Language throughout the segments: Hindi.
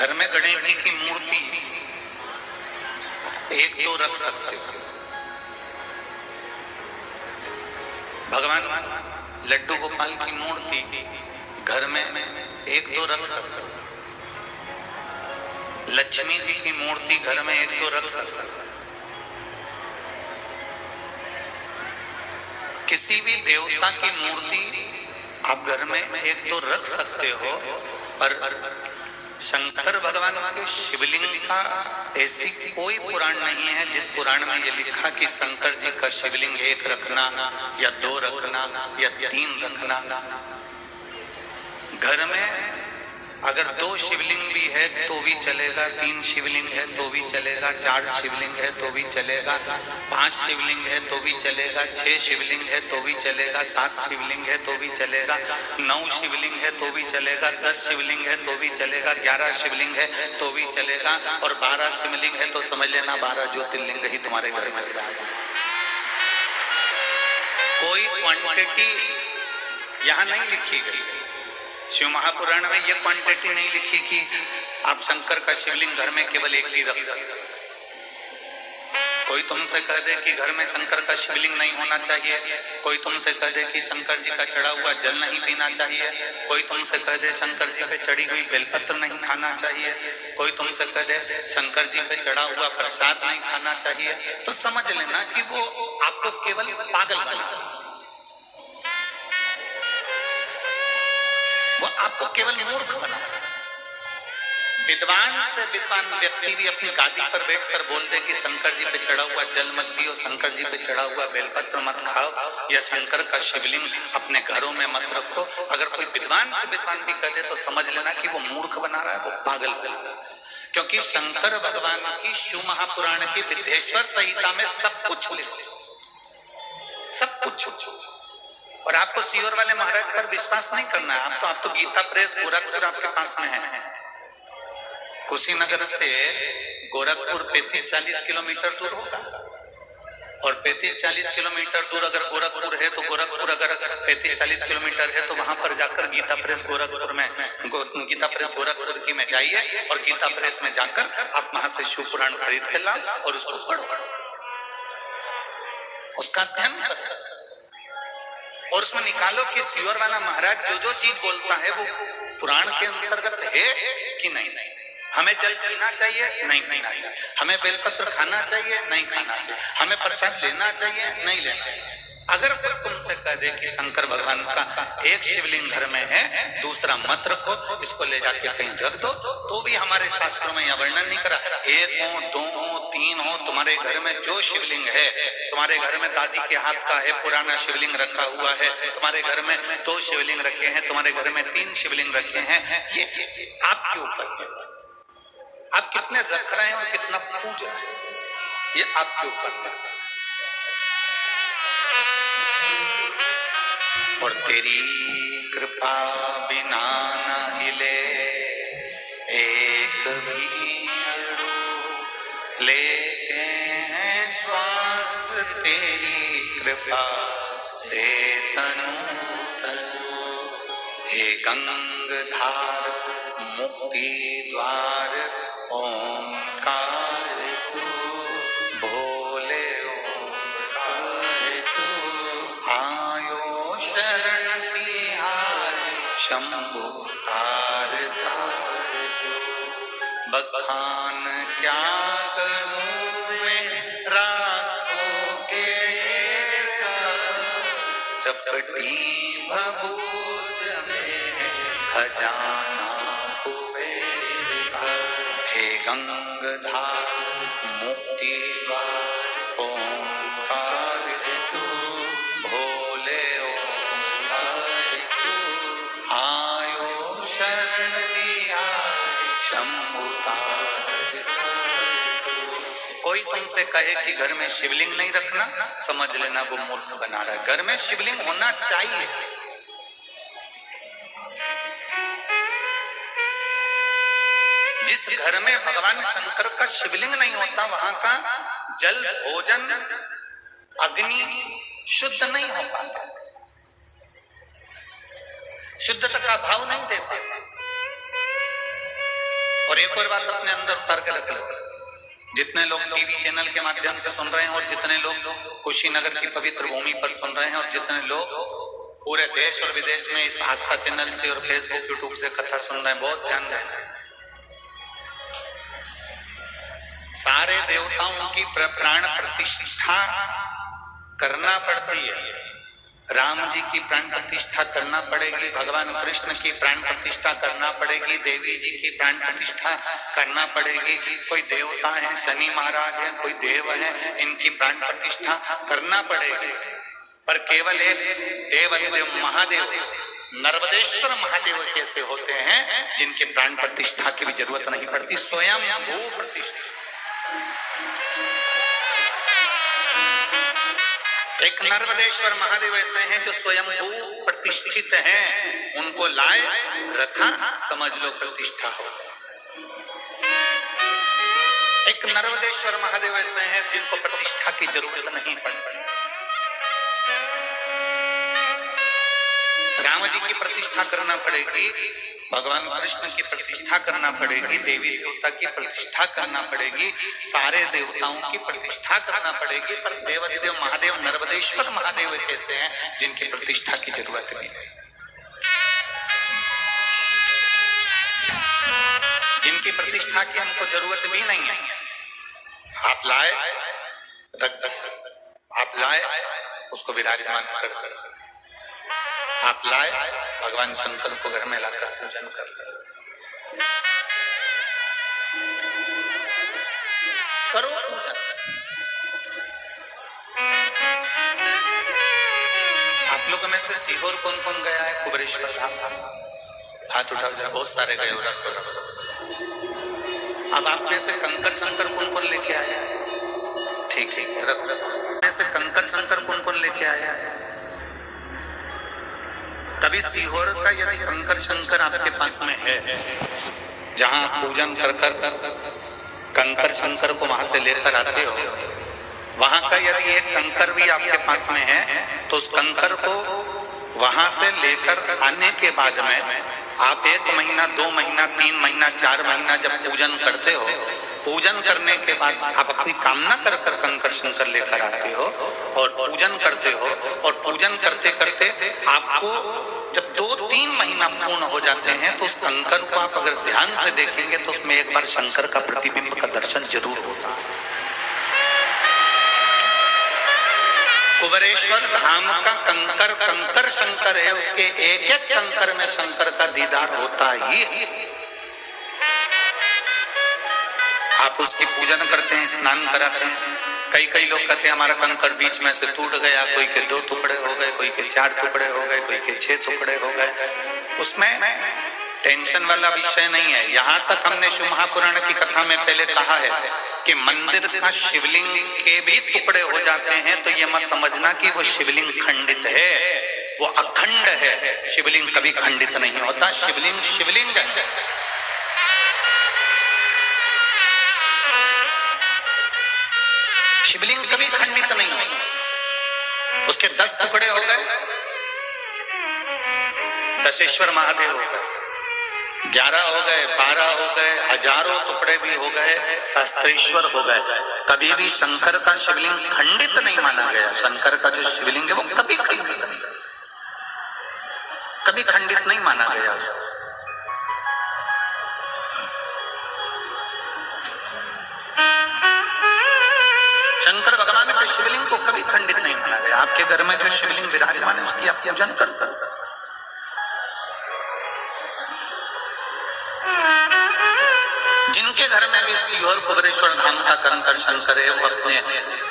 घर में गणेश जी की मूर्ति एक दो रख सकते हो। भगवान लड्डू गोपाल की मूर्ति घर में एक दो रख सकते हो। लक्ष्मी जी की मूर्ति घर में एक दो रख सकते हो। किसी भी देवता की मूर्ति आप घर में एक दो रख सकते हो, पर शंकर भगवान के शिवलिंग का ऐसी कोई पुराण नहीं है जिस पुराण में ये लिखा कि शंकर जी का शिवलिंग एक रखना या दो रखना या तीन रखना। घर में अगर दो शिवलिंग भी है तो भी चलेगा, तीन शिवलिंग है तो भी चलेगा, चार शिवलिंग है तो भी चलेगा, पांच शिवलिंग है तो भी चलेगा, छह शिवलिंग है तो भी चलेगा, सात शिवलिंग है तो भी चलेगा, 9 शिवलिंग है तो भी चलेगा, 10 शिवलिंग है तो भी चलेगा, 11 शिवलिंग है तो भी चलेगा, और 12 शिवलिंग है तो समझ लेना 12 ज्योतिर्लिंग ही तुम्हारे घर में विराज। कोई क्वांटिटी यहां नहीं लिखी गई। शिव महापुराण में यह क्वांटिटी नहीं लिखी कि आप शंकर का शिवलिंग घर में केवल एक ही रख सकते। कोई तुमसे कह दे कि घर में शंकर का शिवलिंग नहीं होना चाहिए, कोई तुमसे कह दे कि शंकर जी का चढ़ा हुआ जल नहीं पीना चाहिए, कोई तुमसे कह दे शंकर जी पे चढ़ी हुई बेलपत्र नहीं खाना चाहिए, कोई तुमसे कह दे शंकर जी पे चढ़ा हुआ प्रसाद नहीं खाना चाहिए, तो समझ लेना कि वो आपको केवल पागल बना, वो आपको केवल मूर्ख बना। विद्वान से विद्वान व्यक्ति भी अपनी गादी पर बैठकर बोल दे कि शंकर जी पे चढ़ा हुआ जल मत पियो, शंकर जी पे चढ़ा हुआ बेलपत्र मत खाओ, या शंकर का शिवलिंग अपने घरों में मत रखो। अगर कोई विद्वान से विद्वान भी कह दे तो समझ लेना कि वो मूर्ख बना रहा है, वो पागल बना रहा है। क्योंकि शंकर भगवान की शिव महापुराण की विद्येश्वर संहिता में सब कुछ लिखा, सब कुछ। और आपको सीहोर वाले महाराज पर विश्वास नहीं करना है। आप तो गीता प्रेस गोरखपुर आपके पास में है। कुशीनगर से गोरखपुर 35-40 किलोमीटर दूर होगा, और 35-40 किलोमीटर दूर अगर गोरखपुर है तो गोरखपुर अगर 35-40 किलोमीटर है तो वहां पर जाकर गीता प्रेस गोरखपुर में, गीता प्रेस गोरखपुर की में जाइए और गीता प्रेस में जाकर आप वहां से शिव पुराण खरीद के लाओ और उसको पढ़ो, उसका अध्ययन करो, और उसमें निकालो कि सीहोर वाला महाराज जो जो चीज बोलता है वो पुराण के अंतर्गत है कि नहीं। हमें जल पीना चाहिए, नहीं पीना चाहिए, हमें बेलपत्र खाना चाहिए, नहीं खाना चाहिए, हमें प्रसाद लेना चाहिए, नहीं लेना चाहिए। अगर कोई तुमसे कह दे कि शंकर भगवान का एक शिवलिंग घर में है, दूसरा मत रखो, इसको ले जाके कहीं रख दो, तो भी हमारे शास्त्रों में यह वर्णन नहीं करा। 1 हो, 2 हो, 3 हो, तुम्हारे घर में जो शिवलिंग है, तुम्हारे घर में दादी के हाथ का है पुराना शिवलिंग रखा हुआ है, तुम्हारे घर में 2 शिवलिंग रखे हैं, तुम्हारे घर में 3 शिवलिंग रखे हैं, ये आपके ऊपर है। आप कितने रख रहे हैं और कितना पूज रहे हैं, ये आपके ऊपर है। और तेरी कृपा बिना न हिले एक भी अणु, लेते हैं श्वास तेरी कृपा से तनु तनु। हे गंगाधार मुक्ति द्वार ओंकार तू, भोले ओंकार तू, आयो शरण तिहारी शंभु तार तार तू। बखान क्या करूं मैं राखों के का, चपटी भभूत में खजाना हे गंगाधार मुक्ति द्वार ओंकार तू, भोले ओंकार तू, आयो शरण तिहारी शंभु तार तार। कोई तुमसे कहे कि घर में शिवलिंग नहीं रखना, समझ लेना वो मूर्ख बना रहा है। घर में शिवलिंग होना चाहिए। जिस घर में भगवान शंकर का शिवलिंग नहीं होता वहां का जल, भोजन, अग्नि शुद्ध नहीं हो पाता, शुद्धता का भाव नहीं दे पाता। और एक और बात अपने अंदर उतार के रख लो, जितने लोग टीवी चैनल के माध्यम से सुन रहे हैं और जितने लोग कुशीनगर की पवित्र भूमि पर सुन रहे हैं और जितने लोग पूरे देश और विदेश में इस आस्था चैनल से और फेसबुक यूट्यूब से कथा सुन रहे हैं, बहुत ध्यान देना। सारे देवताओं की प्राण प्रतिष्ठा करना पड़ती है। राम जी की प्राण प्रतिष्ठा करना पड़ेगी, भगवान कृष्ण की प्राण प्रतिष्ठा करना पड़ेगी, देवी जी की प्राण प्रतिष्ठा करना पड़ेगी। कोई देवता है, शनि महाराज है, कोई देव है, इनकी प्राण प्रतिष्ठा करना पड़ेगी। पर केवल एक देव महादेव, नर्मदेश्वर महादेव कैसे होते हैं जिनके प्राण प्रतिष्ठा की भी जरूरत नहीं पड़ती, स्वयं भू प्रतिष्ठा। एक नर्मदेश्वर महादेव ऐसे हैं जो स्वयंभू प्रतिष्ठित हैं, उनको लाए रखा, समझ लो प्रतिष्ठा हो। एक नर्मदेश्वर महादेव ऐसे हैं जिनको प्रतिष्ठा की जरूरत नहीं पड़ती। राम जी की प्रतिष्ठा करना पड़ेगी, भगवान कृष्ण की प्रतिष्ठा करना पड़ेगी, देवी देवता की प्रतिष्ठा करना पड़ेगी, सारे देवताओं की प्रतिष्ठा करना पड़ेगी। पर देवाधिदेव महादेव नर्मदेश्वर महादेव कैसे हैं जिनकी प्रतिष्ठा की जरूरत भी नहीं, जिनकी प्रतिष्ठा की हमको जरूरत भी नहीं है। आप लाए आप लाए उसको विराजमान कर, आप लाए भगवान शंकर को घर में लाकर पूजन कर, करो पूजन। आप लोगों में से सीहोर कौन कौन गया है? कुबरेश्वर धाम हाथ उठाओ जरा, बहुत सारे गए हो, रखो रखो। अब आप में से कंकर शंकर कौन कौन लेके आया है? ठीक है, रखो। में से कंकर शंकर कौन कौन लेके आया है? तभी सीहोर का यदि कंकर शंकर आपके पास में है, जहां पूजन कर कंकर शंकर को वहां से लेकर आते हो, वहां का यदि एक कंकर भी आपके पास में है तो उस कंकर को वहां से लेकर आने के बाद में आप 1 महीना 2 महीना 3 महीना 4 महीना जब पूजन करते हो, पूजन करने के बाद आप अपनी कामना कर कंकर शंकर लेकर आते हो और पूजन करते हो, और पूजन करते करते आपको जब 2-3 महीना पूर्ण हो जाते हैं तो उस कंकर को आप अगर ध्यान से देखेंगे तो उसमें एक बार शंकर का प्रतिबिंब का दर्शन जरूर होता है। कुबरेश्वर धाम का कंकर कंकर शंकर है, उसके एक एक कंकर में शंकर का दीदार होता ही है। आप उसकी पूजन करते हैं, स्नान कराते हैं। कई लोग कहते हैं हमारा कंकर बीच में से टूट गया, कोई के 2 टुकड़े हो गए, कोई के 4 टुकड़े हो गए, कोई के 6 टुकड़े हो गए। उसमें टेंशन वाला विषय नहीं है। यहाँ तक हमने शिव महापुराण की कथा में पहले कहा है कि मंदिर का शिवलिंग के भी टुकड़े हो जाते हैं तो ये मत समझना कि वो शिवलिंग खंडित है, वो अखंड है। शिवलिंग कभी खंडित नहीं होता, शिवलिंग शिवलिंग है। शिवलिंग कभी खंडित नहीं होता। उसके 10 टुकड़े हो गए, दशेश्वर महादेव हो गए, 11 हो गए, 12 हो गए, हजारों टुकड़े भी हो गए, सहस्त्रेश्वर हो गए। कभी भी शंकर का शिवलिंग खंडित नहीं माना गया। शंकर का जो शिवलिंग है वो कभी खंडित नहीं, कभी खंडित नहीं माना गया। शंकर भगवान के शिवलिंग को कभी खंडित नहीं माना गया। आपके घर में जो शिवलिंग विराजमान है उसकी आप पूजन कर जिनके घर में भी सीहोर कुबरेश्वर धाम का कंकर शंकर है, वो अपने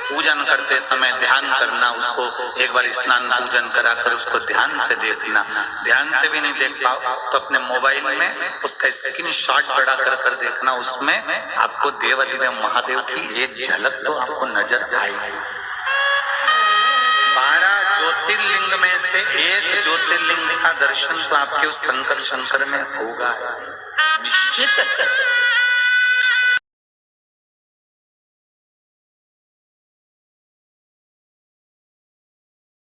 पूजन करते समय ध्यान करना, उसको एक बार स्नान पूजन कराकर उसको ध्यान से देखना। ध्यान से भी नहीं देख पाओ तो अपने मोबाइल में उसका स्क्रीनशॉट बड़ा कर देखना, उसमें आपको देवाधिदेव महादेव की एक झलक तो आपको नजर आएगी। 12 ज्योतिर्लिंग में से एक ज्योतिर्लिंग का दर्शन तो आपके उस कंकर शंकर में होगा निश्चित।